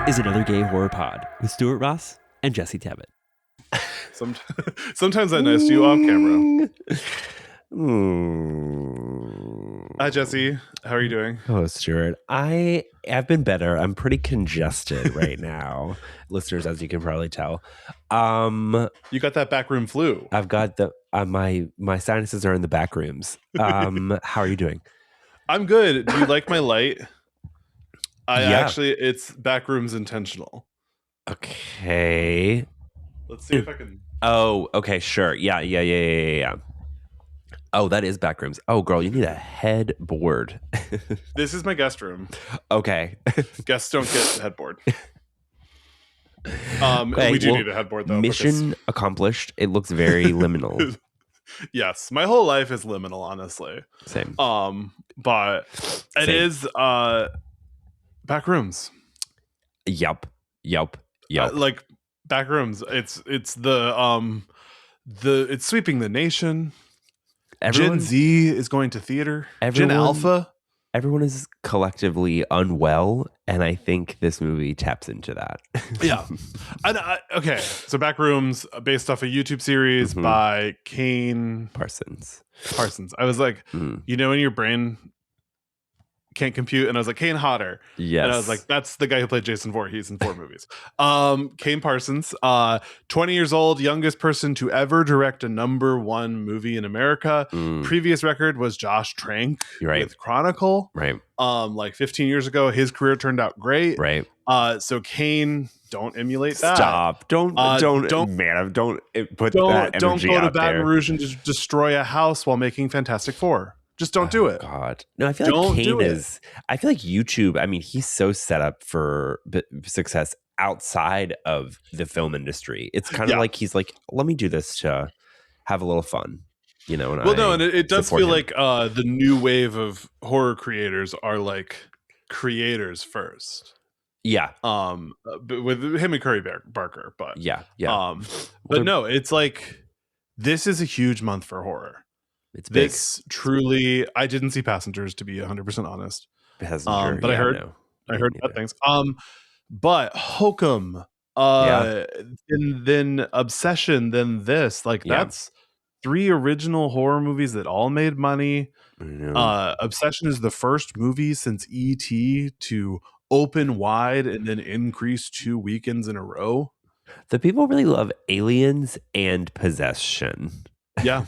is another gay horror pod with Stuart Ross and Jesse Tebbett. Sometimes I'm nice to you off camera. Hi, Jesse. How are you doing? Oh, Stuart. I have been better. I'm pretty congested right now, listeners, as you can probably tell. You got that backroom flu. I've got the my sinuses are in the back rooms. How are you doing? I'm good. Do you like my light? Yeah. It's backrooms intentional. Okay. Let's see if I can. Oh, okay, sure. Yeah. Oh, that is Backrooms. Oh, girl, you need a headboard. This is my guest room. Okay. Guests don't get headboard. Okay, we do need a headboard, though. Mission accomplished. It looks very liminal. Yes, my whole life is liminal, honestly. Same. But it is Backrooms. Yep. Like Backrooms. It's it's sweeping the nation. Gen Z is going to theater. Gen Alpha. Everyone is collectively unwell, and I think this movie taps into that. Yeah. Okay. So Backrooms, based off a YouTube series by Kane Parsons. I was like, you know, in your brain can't compute, and I was like, Kane Hodder. Yes. And I was like, that's the guy who played Jason Voorhees in 4 movies. Kane Parsons, 20 years old, youngest person to ever direct a #1 movie in America. Previous record was Josh Trank with Chronicle. Right. Like 15 years ago, his career turned out great. Right. So Kane, don't emulate that. Stop. Don't put that energy don't go to out Baton there. rouge and just destroy a house while making Fantastic Four. Just don't do it. God. No, I feel like Kane is. I feel like YouTube. I mean, he's so set up for success outside of the film industry. It's kind of like he's like, let me do this to have a little fun, you know. And it does feel like the new wave of horror creators are like creators first. Yeah. But with him and Curry Barker, but yeah. But no, it's like this is a huge month for horror. It's big. This truly, I didn't see Passengers, to be 100% honest. Passenger, but I heard bad things. But Hokum, then Obsession, then this, like that's 3 original horror movies that all made money. Obsession is the first movie since E.T. to open wide and then increase 2 weekends in a row. The people really love Aliens and Possession. Yeah.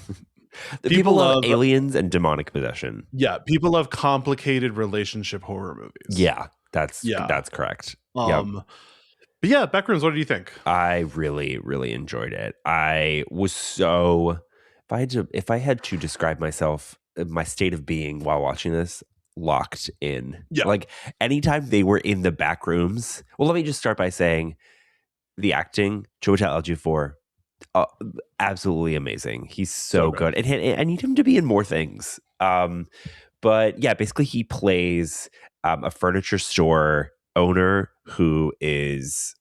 The people love aliens and demonic possession. Yeah, people love complicated relationship horror movies. Yeah, that's correct. But yeah, Backrooms, what do you think? I really, really enjoyed it. I was so if I had to describe myself, my state of being while watching this, locked in. Yeah. Like anytime they were in the back rooms. Well, let me just start by saying the acting, Chiwetel Ejiofor, absolutely amazing. He's so good. And I need him to be in more things. But yeah, basically he plays a furniture store owner who is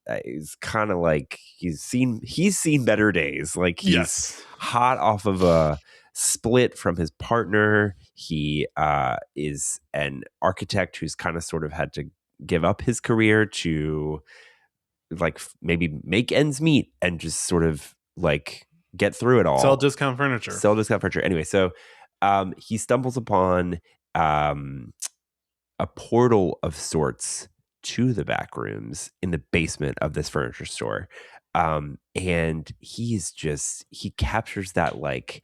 kind of like he's seen better days. Like he's hot off of a split from his partner. He is an architect who's kind of sort of had to give up his career to like maybe make ends meet and just sort of like get through it all. Sell discount furniture. Anyway, so he stumbles upon a portal of sorts to the back rooms in the basement of this furniture store. And he captures that like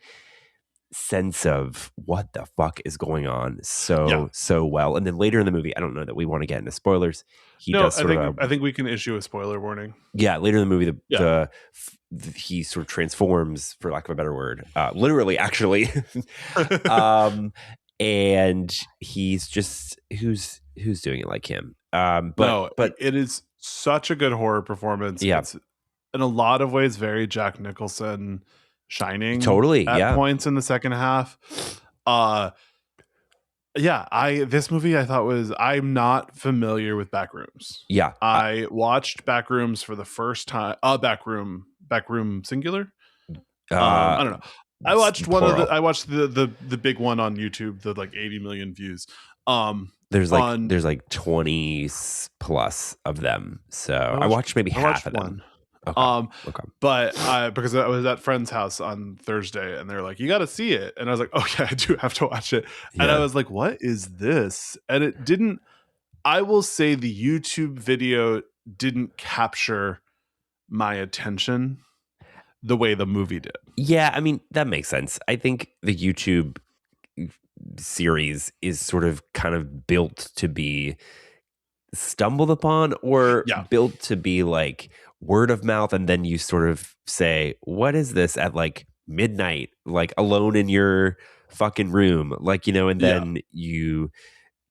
sense of what the fuck is going on so well. And then later in the movie, I don't know that we want to get into spoilers. I think we can issue a spoiler warning. Yeah, later in the movie, he sort of transforms, for lack of a better word, literally, actually. And he's just who's doing it like him. But it is such a good horror performance. Yeah, it's in a lot of ways very Jack Nicholson shining. Totally, at points in the second half. This movie I thought I'm not familiar with Backrooms. Yeah. I watched Backrooms for the first time. Backroom singular. I don't know. I watched I watched the big one on YouTube, the like 80 million views. There's on like 20 plus of them. So I watched, watched maybe half of them. one. Okay. But because I was at friend's house on Thursday and they're like, you got to see it. And I was like, okay, I do have to watch it. Yeah. And I was like, what is this? And it didn't, I will say the YouTube video didn't capture my attention the way the movie did. Yeah. I mean, that makes sense. I think the YouTube series is sort of kind of built to be stumbled upon or built to be like word of mouth, and then you sort of say, what is this at like midnight, like alone in your fucking room, like, you know, and then you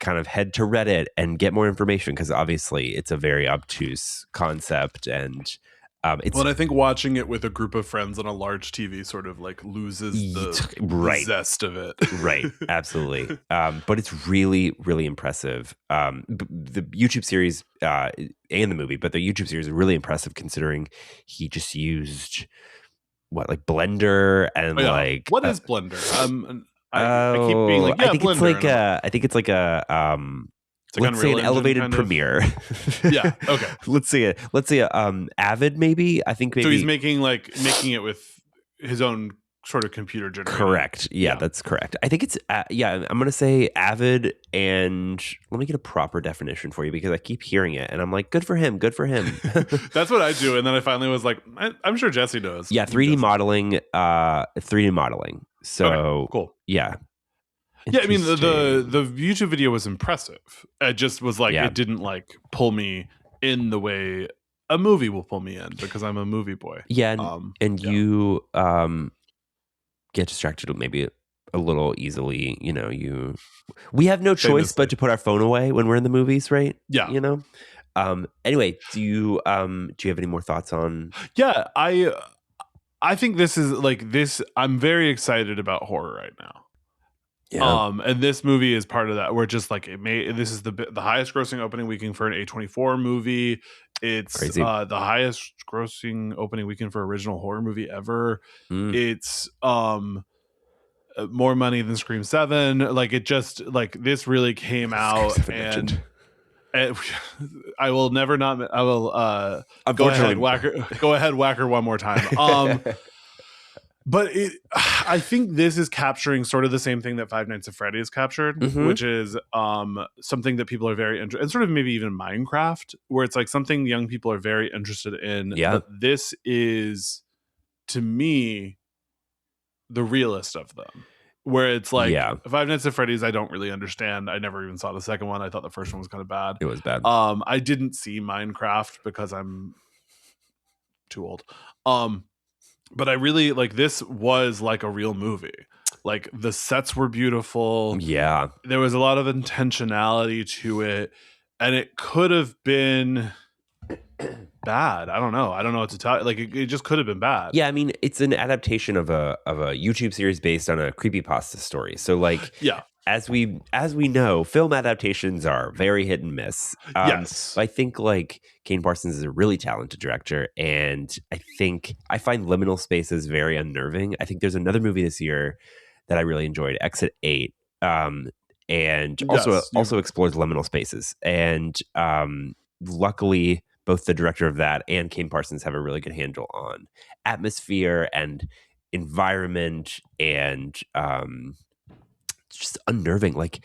kind of head to Reddit and get more information, because obviously it's a very obtuse concept. And it's, well, and I think watching it with a group of friends on a large TV sort of like loses the zest of it. Right. Absolutely. But it's really, really impressive. The YouTube series and the movie, but the YouTube series is really impressive considering he just used like Blender and like what is Blender? I keep being like, I think Blender. It's like let's say an elevated Premiere. Yeah. Okay. Let's say Avid, maybe. I think maybe. So he's making it with his own sort of computer generated. Correct. Yeah, that's correct. I think it's I'm going to say Avid, and let me get a proper definition for you because I keep hearing it and I'm like, good for him. Good for him. That's what I do. And then I finally was like, I'm sure Jesse knows. Yeah, 3D modeling. 3D modeling. So okay, cool. Yeah. Yeah, I mean the YouTube video was impressive. It just was like it didn't like pull me in the way a movie will pull me in because I'm a movie boy. Yeah, and you get distracted maybe a little easily. You know, we have no choice but to put our phone away when we're in the movies, right? Yeah, you know. Anyway, do you have any more thoughts on? Yeah, I think this is like this. I'm very excited about horror right now. Yeah. And this movie is part of that. We're just like this is the highest grossing opening weekend for an A24 movie. It's the highest grossing opening weekend for original horror movie ever. It's more money than Scream 7. Like it just like this really came out and I will never not. I will go ahead, Whacker one more time. But I think this is capturing sort of the same thing that Five Nights at Freddy's captured, which is something that people are very interested in, and sort of maybe even Minecraft, where it's like something young people are very interested in. Yeah. But this is, to me, the realest of them. Where it's like Five Nights at Freddy's, I don't really understand. I never even saw the second one. I thought the first one was kind of bad. It was bad. I didn't see Minecraft because I'm too old. But I really like this was like a real movie. Like the sets were beautiful. Yeah. There was a lot of intentionality to it. And it could have been bad. I don't know what to tell you. Like it just could have been bad. Yeah, I mean, it's an adaptation of a YouTube series based on a creepypasta story. So like as we know, film adaptations are very hit and miss. Yes. I think like Kane Parsons is a really talented director, and I think I find liminal spaces very unnerving. I think there's another movie this year that I really enjoyed, Exit 8, and also explores liminal spaces. And luckily, both the director of that and Kane Parsons have a really good handle on atmosphere and environment and just unnerving. Like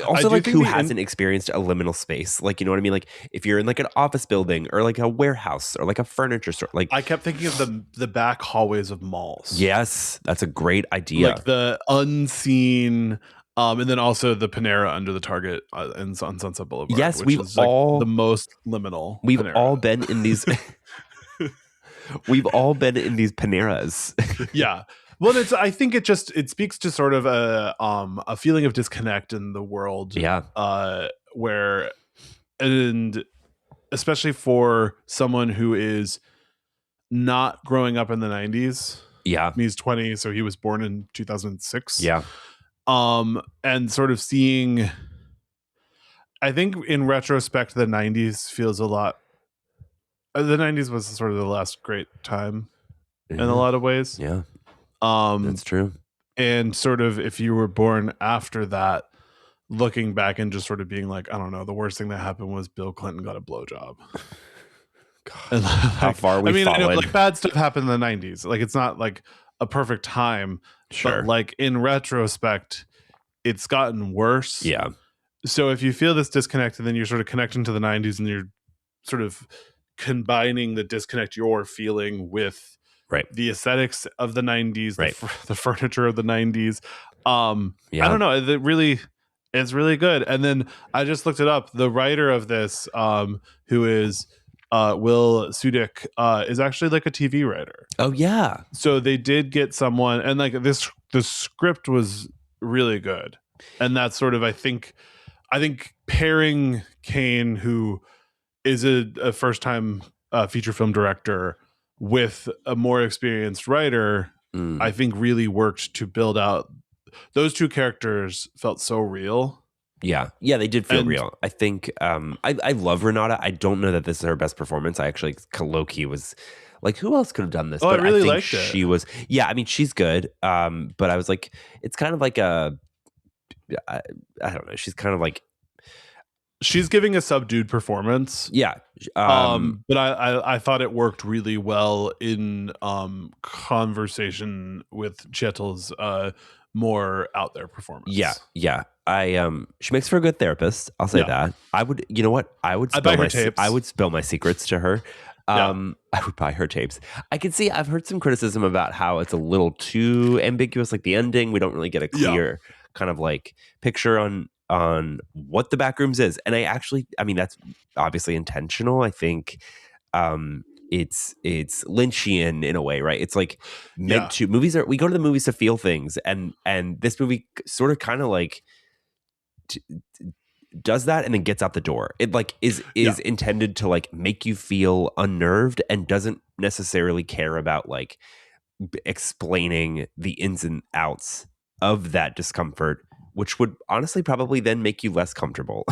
also, like, who hasn't experienced a liminal space? Like, you know what I mean? Like, if you're in like an office building or like a warehouse or like a furniture store, like I kept thinking of the back hallways of malls. Yes, that's a great idea. Like the unseen. And then also the Panera under the Target on Sunset Boulevard. Yes, which we've is like all the most liminal. We've Panera. all been in these. We've all been in these Paneras. Yeah. Well, I think it speaks to sort of a feeling of disconnect in the world. Yeah. Where, and especially for someone who is not growing up in the 90s. Yeah. He's 20, so he was born in 2006. Yeah. And sort of seeing, I think in retrospect, the 90s feels a lot. The 90s was sort of the last great time in a lot of ways. Yeah. That's true. And sort of if you were born after that, looking back and just sort of being like, I don't know, the worst thing that happened was Bill Clinton got a blowjob. God, how far we've fallen. I know, like bad stuff happened in the 90s. Like it's not like a perfect time, Sure. but like in retrospect, it's gotten worse. Yeah. So if you feel this disconnect and then you're sort of connecting to the 90s and you're sort of combining the disconnect you're feeling with the aesthetics of the 90s, the furniture of the 90s. I don't know. It's really good. And then I just looked it up. The writer of this, who is Will Sudik, is actually like a TV writer. Oh yeah. So they did get someone, and like the script was really good. And that's sort of, I think pairing Kane, who is a first time feature film director, with a more experienced writer, I think really worked to build out. Those two characters felt so real. Yeah, they did feel real. I think I love Renata. I don't know that this is her best performance. I actually, low-key was like, who else could have done this? Oh, but I really think liked it. She was, yeah. I mean, she's good. But I was like, it's kind of like I don't know. She's kind of like, she's giving a subdued performance. Yeah. But I thought it worked really well in conversation with Chettel's more out there performance. Yeah. She makes for a good therapist. I'll say that. I would, you know what? I would spill my tapes. I would spill my secrets to her. I would buy her tapes. I can see, I've heard some criticism about how it's a little too ambiguous, like the ending. We don't really get a clear kind of like picture on what the Backrooms is. And I mean, that's obviously intentional. I think it's Lynchian in a way, right? It's like meant to, we go to the movies to feel things, and this movie sort of kind of like does that and then gets out the door. It like is intended to like make you feel unnerved and doesn't necessarily care about like explaining the ins and outs of that discomfort, which would honestly probably then make you less comfortable.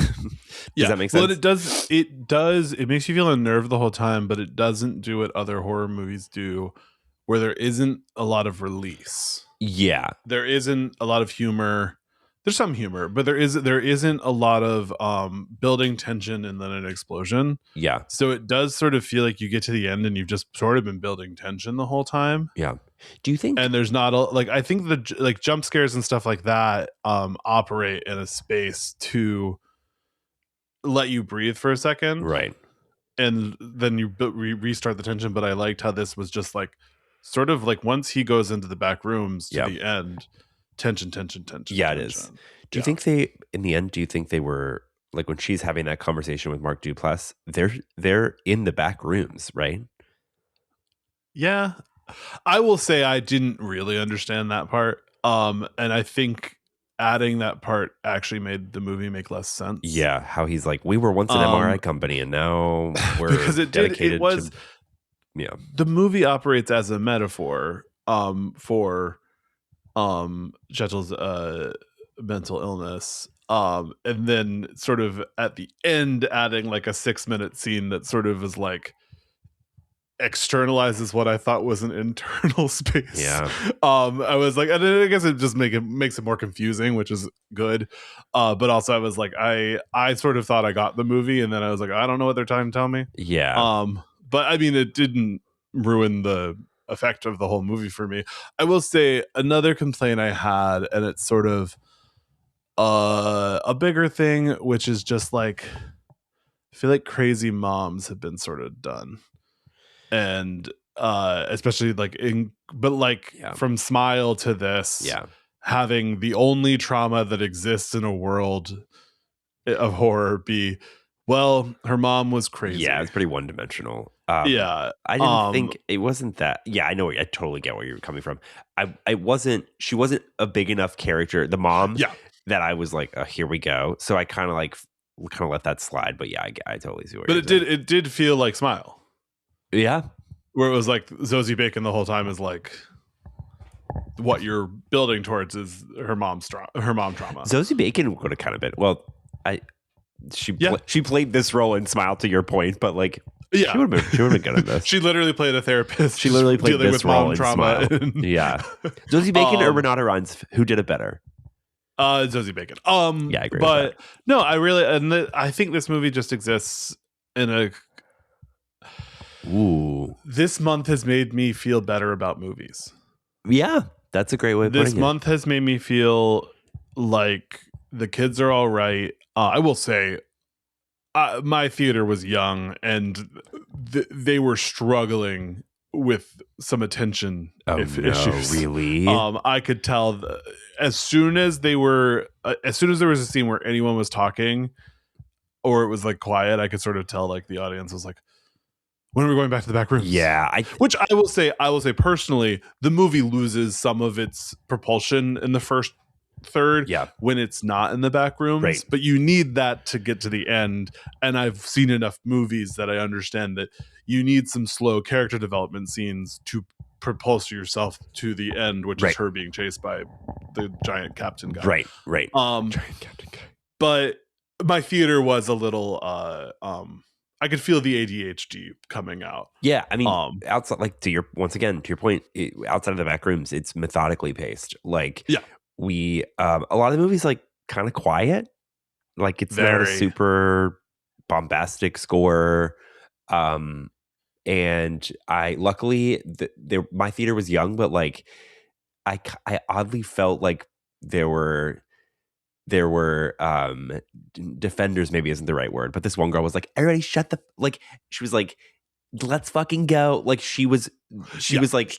Does that make sense? Well, it does. It makes you feel unnerved the whole time, but it doesn't do what other horror movies do, where there isn't a lot of release. Yeah. There isn't a lot of humor. There's some humor, but there isn't a lot of building tension and then an explosion. Yeah. So it does sort of feel like you get to the end and you've just sort of been building tension the whole time. Yeah. Do you think? And there's not I think the like jump scares and stuff like that operate in a space to let you breathe for a second, right? And then you restart the tension. But I liked how this was just like sort of like once he goes into the back rooms to the end, tension. Yeah, it is. Do you think in the end? Do you think they were like when she's having that conversation with Mark Duplass? They're in the back rooms, right? Yeah. I will say I didn't really understand that part. And I think adding that part actually made the movie make less sense. Yeah, how he's like, we were once an MRI company and now we're because the movie operates as a metaphor for Chettel's mental illness. And then sort of at the end adding like a 6-minute scene that sort of is like externalizes what I thought was an internal space. Yeah. I was like, I guess it just makes it more confusing, which is good. But also I was like, I sort of thought I got the movie, and then I was like, I don't know what they're trying to tell me. Yeah. But I mean, it didn't ruin the effect of the whole movie for me. I will say another complaint I had, and it's sort of a bigger thing, which is just like, I feel like crazy moms have been sort of done. And especially like from Smile to this, having the only trauma that exists in a world of horror be, well, her mom was crazy. Yeah, it's pretty one-dimensional. I didn't think it wasn't that. Yeah, I know. I totally get where you're coming from. She wasn't a big enough character, the mom, that I was like, oh, here we go. So I kind of let that slide. But yeah, I totally see where you're saying. It did feel like Smile. Yeah. Where it was like Zosie Bacon the whole time is like, what you're building towards is her mom trauma. Zosie Bacon would have kind of been, well, she played this role in Smile, to your point, but like Yeah, she would have been good at this. She literally played a therapist. She literally played dealing this with role mom in trauma. Smile. Yeah. Josie Bacon or Renata Rhymes, who did it better? Josie Bacon. Yeah, I agree with but no, I really I think this movie just exists in a. Ooh. This month has made me feel better about movies. Yeah, that's a great way of putting it. This month has made me feel like the kids are all right. I will say, my theater was young and they were struggling with some attention issues. Really? I could tell as soon as there was a scene where anyone was talking or it was like quiet, I could sort of tell like the audience was like, when are we going back to the back rooms? Yeah. Which I will say personally, the movie loses some of its propulsion in the first third when it's not in the back rooms. Right. But you need that to get to the end. And I've seen enough movies that I understand that you need some slow character development scenes to propulse yourself to the end, which is her being chased by the giant captain guy. Right. Giant captain guy. But my theater was a little I could feel the ADHD coming out. Yeah, I mean, outside, like to your point, outside of the back rooms, it's methodically paced. Like, we a lot of the movies like kind of quiet. Like it's not a super bombastic score. And I luckily my theater was young, but like I oddly felt like there were defenders, maybe isn't the right word, but this one girl was like, everybody shut the, like, she was like, let's fucking go. Like she was like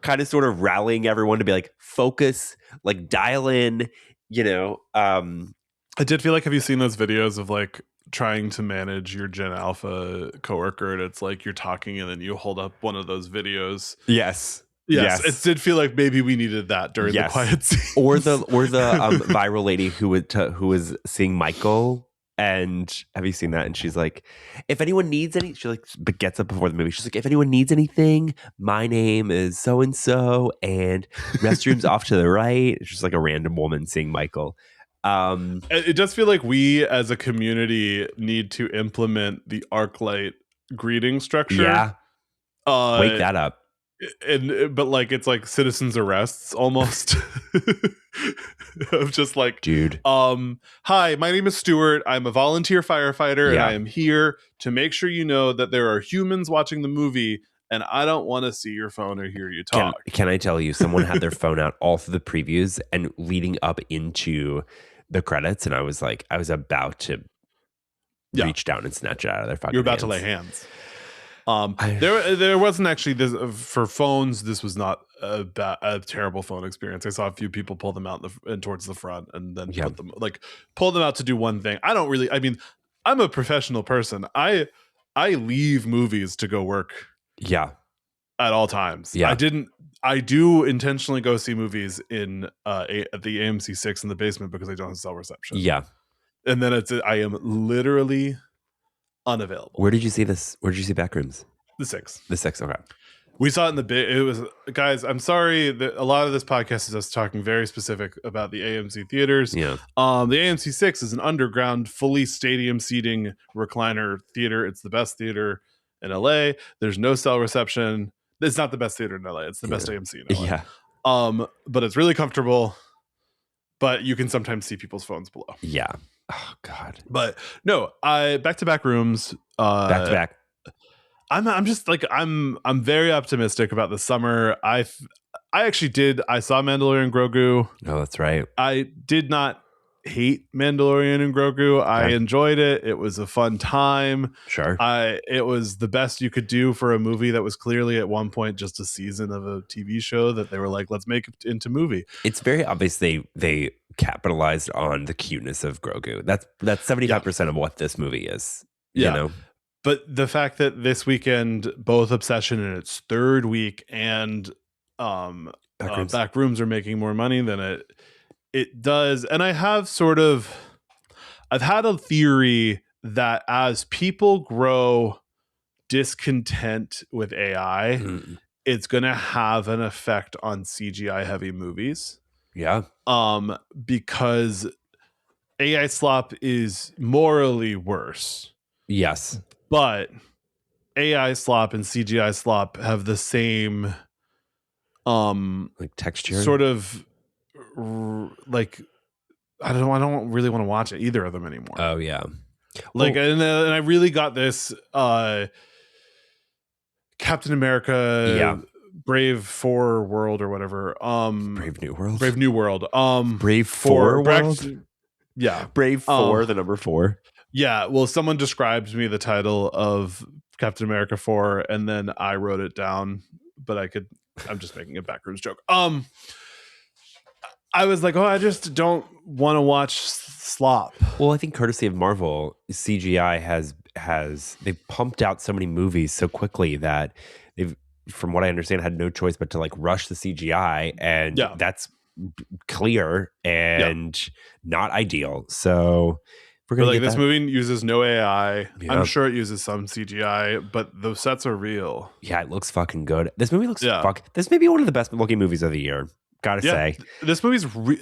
kind of sort of rallying everyone to be like, focus, like dial in, you know. I did feel like, have you seen those videos of like trying to manage your Gen Alpha coworker and it's like you're talking and then you hold up one of those videos? Yes. It did feel like maybe we needed that during the quiet scenes. Or the viral lady who was seeing Michael. And have you seen that? And she's like, if anyone needs any, she like gets up before the movie. She's like, if anyone needs anything, my name is so and so, and restrooms off to the right. It's just like a random woman seeing Michael. It does feel like we as a community need to implement the ArcLight greeting structure. Yeah, wake that up. But like it's like citizens arrests almost. Of just like, dude, hi, my name is Stuart, I'm a volunteer firefighter, and I am here to make sure you know that there are humans watching the movie and I don't want to see your phone or hear you talk. Can I tell you, someone had their phone out all through the previews and leading up into the credits, and I was about to reach down and snatch it out of their fucking You're about hands. to lay hands. There wasn't actually this for phones. This was not a terrible phone experience. I saw a few people pull them out and towards the front and then pull them out to do one thing. I mean, I'm a professional person. I leave movies to go work. Yeah. At all times. Yeah. I do intentionally go see movies in at the AMC 6 in the basement because I don't have cell reception. Yeah. And then I am literally unavailable. Where did you see this? Where did you see Backrooms? The 6. The 6. Okay. We saw it in it was, guys, I'm sorry that a lot of this podcast is us talking very specific about the AMC theaters. Yeah. The AMC 6 is an underground, fully stadium seating recliner theater. It's the best theater in LA. There's no cell reception. It's not the best theater in LA. It's the best AMC in LA. Yeah. But it's really comfortable. But you can sometimes see people's phones below. Yeah. Oh God. But no, back to back rooms. Back to back. I'm just like I'm very optimistic about the summer. I saw Mandalorian Grogu. Oh, that's right. I did not hate Mandalorian and Grogu. Okay. I enjoyed it. It was a fun time. Sure. It was the best you could do for a movie that was clearly at one point just a season of a TV show that they were like, let's make it into movie. It's very obvious they capitalized on the cuteness of Grogu. That's 75% of what this movie is. You know? But the fact that this weekend, both Obsession in its third week and Backrooms are making more money than it does. And I've had a theory that as people grow discontent with AI, it's going to have an effect on CGI heavy movies. Yeah. Because AI slop is morally worse. Yes. But AI slop and CGI slop have the same like texture, sort of like I don't really want to watch either of them anymore. Oh yeah. Like, and I really got this Captain America Brave 4 World or whatever. Brave New World. Brave New World. Brave 4 World? Yeah. Brave 4, the number 4. Yeah. Well, someone described me the title of Captain America 4 and then I wrote it down, but I'm just making a Backrooms joke. I was like, I just don't want to watch slop. Well, I think courtesy of Marvel, CGI they've pumped out so many movies so quickly that they've, from what I understand, had no choice but to like rush the CGI, and that's clear and not ideal. So we're gonna this movie uses no AI. I'm sure it uses some CGI, but the sets are real. Yeah, it looks fucking good. This movie looks this may be one of the best looking movies of the year. Gotta say, this movie is real.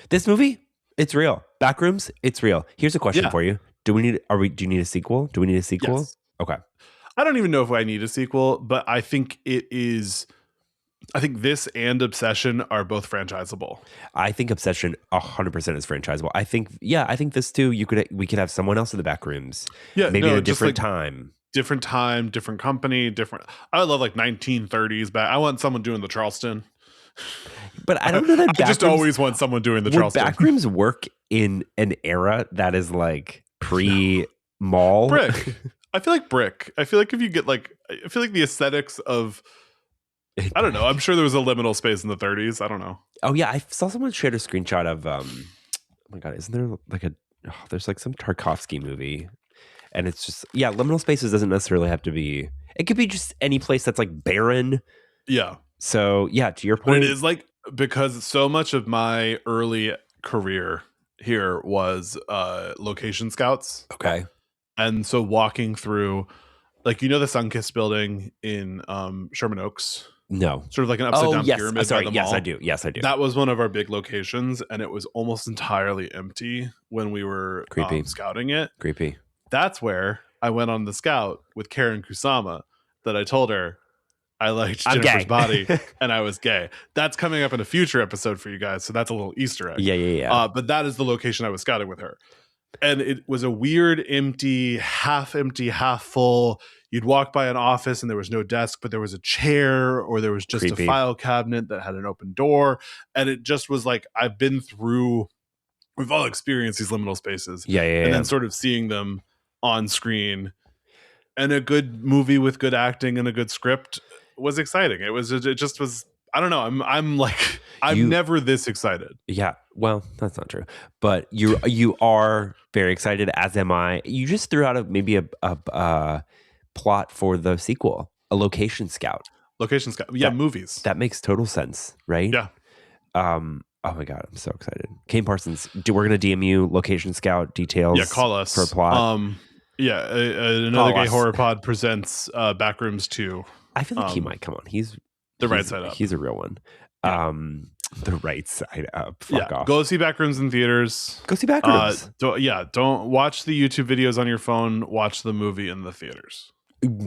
This movie, it's real. Backrooms, it's real. Here's a question for you: do you need a sequel? Do we need a sequel? Yes. Okay. I don't even know if I need a sequel, but I think this and Obsession are both franchisable. I think Obsession 100% is franchisable. I think this too. We could have someone else in the Backrooms. Yeah, maybe at a different time. Different time, different company, different. I love like 1930s back. I want someone doing the Charleston. But I don't know that I just always want someone doing the Charleston. Backrooms work in an era that is like pre-mall. Brick. I feel like brick. I feel like if you get like, I feel like the aesthetics of, I don't know. I'm sure there was a liminal space in the 30s. I don't know. Oh yeah, I saw someone shared a screenshot of. Oh my god, isn't there like there's like some Tarkovsky movie. And it's just, liminal spaces doesn't necessarily have to be, it could be just any place that's like barren. Yeah. So, to your point. But it is like, because so much of my early career here was location scouts. Okay. And so walking through, like, the Sunkist building in Sherman Oaks? No. Sort of like an upside down pyramid. Sorry, by the yes, mall. I do. Yes, I do. That was one of our big locations, and it was almost entirely empty when we were scouting it. Creepy. That's where I went on the scout with Karen Kusama that I told her I liked Jennifer's body and I was gay. That's coming up in a future episode for you guys. So that's a little Easter egg. Yeah. But that is the location I was scouting with her. And it was a weird, empty, half full. You'd walk by an office and there was no desk, but there was a chair or there was just a file cabinet that had an open door. And it just was like, we've all experienced these liminal spaces. And then sort of seeing them on screen, and a good movie with good acting and a good script was exciting. It just was, I don't know. I'm like, I'm never this excited. Yeah. Well, that's not true, but you are very excited, as am I. You just threw out maybe a plot for the sequel, a location scout. Movies. That makes total sense, right? Yeah. Oh my god, I'm so excited. Kane Parsons, we're gonna DM you location scout details. Yeah, call us for a plot. Another Gay Horror Pod presents Backrooms 2. I feel like he might come on. He's right side up. He's a real one. Yeah. The right side up. Fuck off. Go see Backrooms in theaters. Go see Backrooms. Don't watch the YouTube videos on your phone. Watch the movie in the theaters.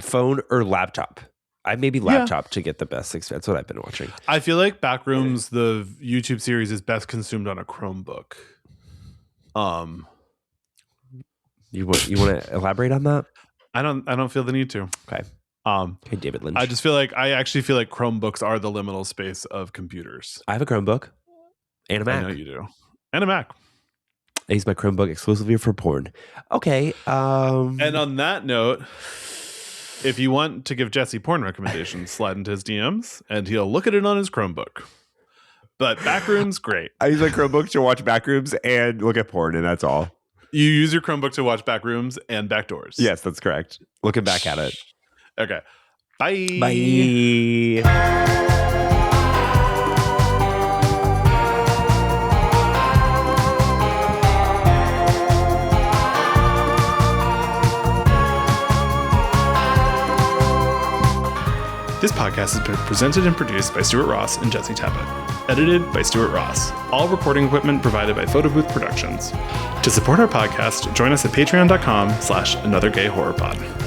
Phone or laptop. I maybe laptop to get the best experience. That's what I've been watching. I feel like Backrooms, the YouTube series, is best consumed on a Chromebook. You want to elaborate on that? I don't feel the need to. Okay. Hey, David Lynch. I actually feel like Chromebooks are the liminal space of computers. I have a Chromebook and a Mac. I know you do. And a Mac. I use my Chromebook exclusively for porn. Okay. And on that note, if you want to give Jesse porn recommendations, slide into his DMs and he'll look at it on his Chromebook. But Backrooms, great. I use my Chromebook to watch Backrooms and look at porn, and that's all. You use your Chromebook to watch Backrooms and Backdoors. Yes, that's correct. Looking back at it. Okay. Bye. Bye. This podcast has been presented and produced by Stuart Ross and Jesse Tappett. edited by Stuart Ross. All recording equipment provided by Photo Booth Productions. To support our podcast, join us at patreon.com/anothergayhorrorpod.